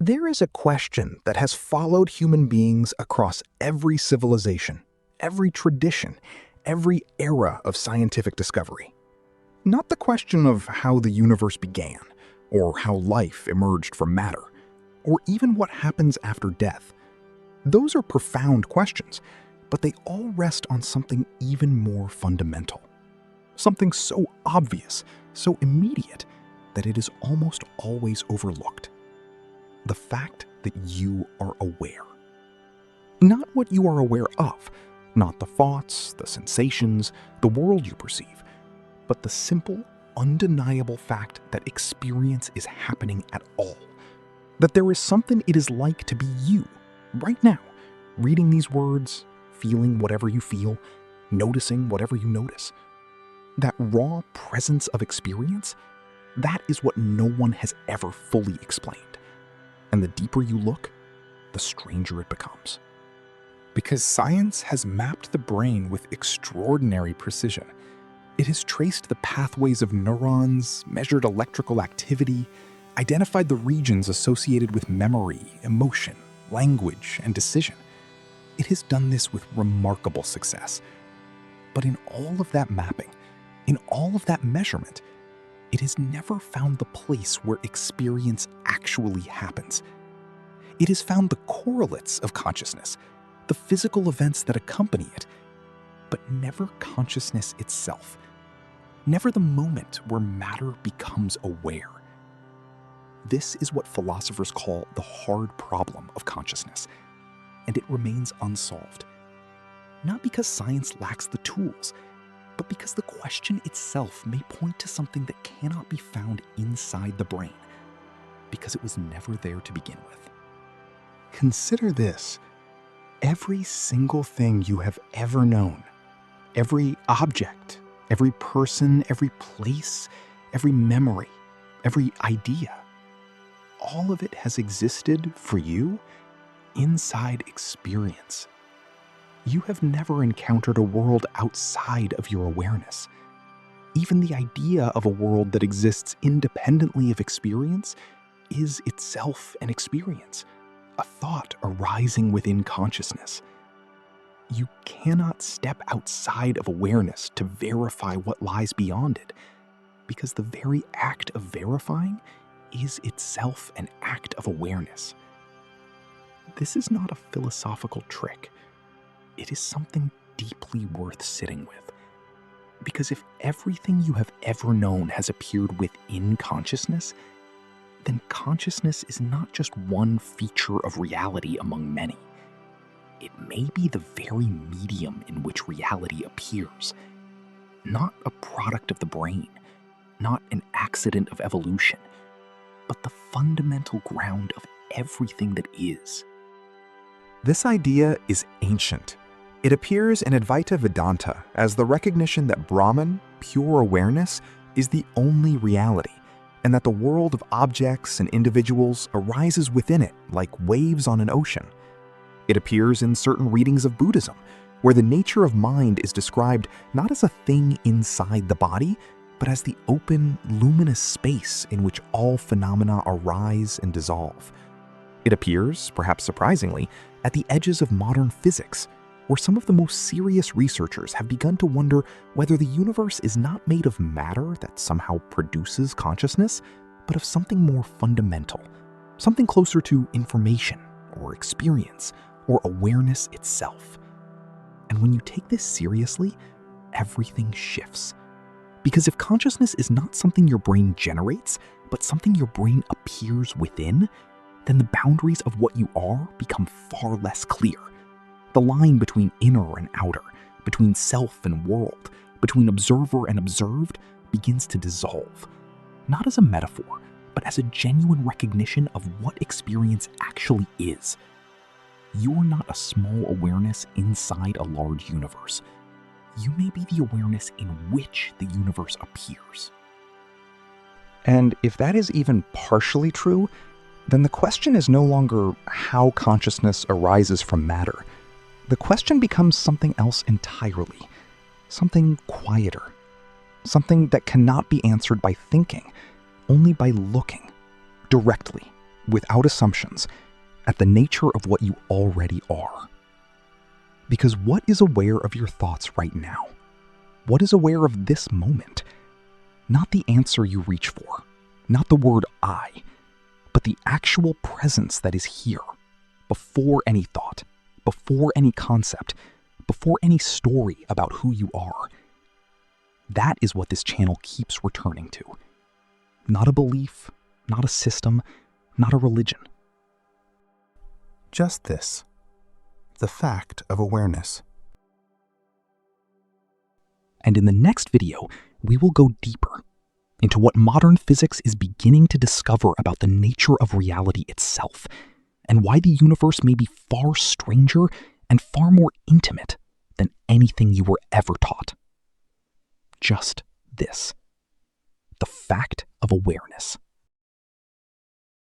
There is a question that has followed human beings across every civilization, every tradition, every era of scientific discovery. Not the question of how the universe began, or how life emerged from matter, or even what happens after death. Those are profound questions, but they all rest on something even more fundamental. Something so obvious, so immediate, that it is almost always overlooked. The fact that you are aware. Not what you are aware of, not the thoughts, the sensations, the world you perceive, but the simple, undeniable fact that experience is happening at all. That there is something it is like to be you, right now, reading these words, feeling whatever you feel, noticing whatever you notice. That raw presence of experience, that is what no one has ever fully explained. And the deeper you look, the stranger it becomes. Because science has mapped the brain with extraordinary precision. It has traced the pathways of neurons, measured electrical activity, identified the regions associated with memory, emotion, language, and decision. It has done this with remarkable success. But in all of that mapping, in all of that measurement, it has never found the place where experience actually happens. It has found the correlates of consciousness, the physical events that accompany it, but never consciousness itself. Never the moment where matter becomes aware. This is what philosophers call the hard problem of consciousness, and it remains unsolved. Not because science lacks the tools, but because the question itself may point to something that cannot be found inside the brain, because it was never there to begin with. Consider this. Every single thing you have ever known, every object, every person, every place, every memory, every idea, all of it has existed for you inside experience. You have never encountered a world outside of your awareness. Even the idea of a world that exists independently of experience is itself an experience, a thought arising within consciousness. You cannot step outside of awareness to verify what lies beyond it, because the very act of verifying is itself an act of awareness. This is not a philosophical trick. It is something deeply worth sitting with. Because if everything you have ever known has appeared within consciousness, then consciousness is not just one feature of reality among many. It may be the very medium in which reality appears, not a product of the brain, not an accident of evolution, but the fundamental ground of everything that is. This idea is ancient. It appears in Advaita Vedanta as the recognition that Brahman, pure awareness, is the only reality, and that the world of objects and individuals arises within it like waves on an ocean. It appears in certain readings of Buddhism, where the nature of mind is described not as a thing inside the body, but as the open, luminous space in which all phenomena arise and dissolve. It appears, perhaps surprisingly, at the edges of modern physics, where some of the most serious researchers have begun to wonder whether the universe is not made of matter that somehow produces consciousness, but of something more fundamental, something closer to information or experience or awareness itself. And when you take this seriously, everything shifts. Because if consciousness is not something your brain generates, but something your brain appears within, then the boundaries of what you are become far less clear. The line between inner and outer, between self and world, between observer and observed, begins to dissolve. Not as a metaphor, but as a genuine recognition of what experience actually is. You're not a small awareness inside a large universe. You may be the awareness in which the universe appears. And if that is even partially true, then the question is no longer how consciousness arises from matter. The question becomes something else entirely, something quieter, something that cannot be answered by thinking, only by looking, directly, without assumptions, at the nature of what you already are. Because what is aware of your thoughts right now? What is aware of this moment? Not the answer you reach for, not the word I, but the actual presence that is here, before any thought, before any concept, before any story about who you are. That is what this channel keeps returning to. Not a belief, not a system, not a religion. Just this, the fact of awareness. And in the next video, we will go deeper into what modern physics is beginning to discover about the nature of reality itself, and why the universe may be far stranger and far more intimate than anything you were ever taught. Just this, the fact of awareness.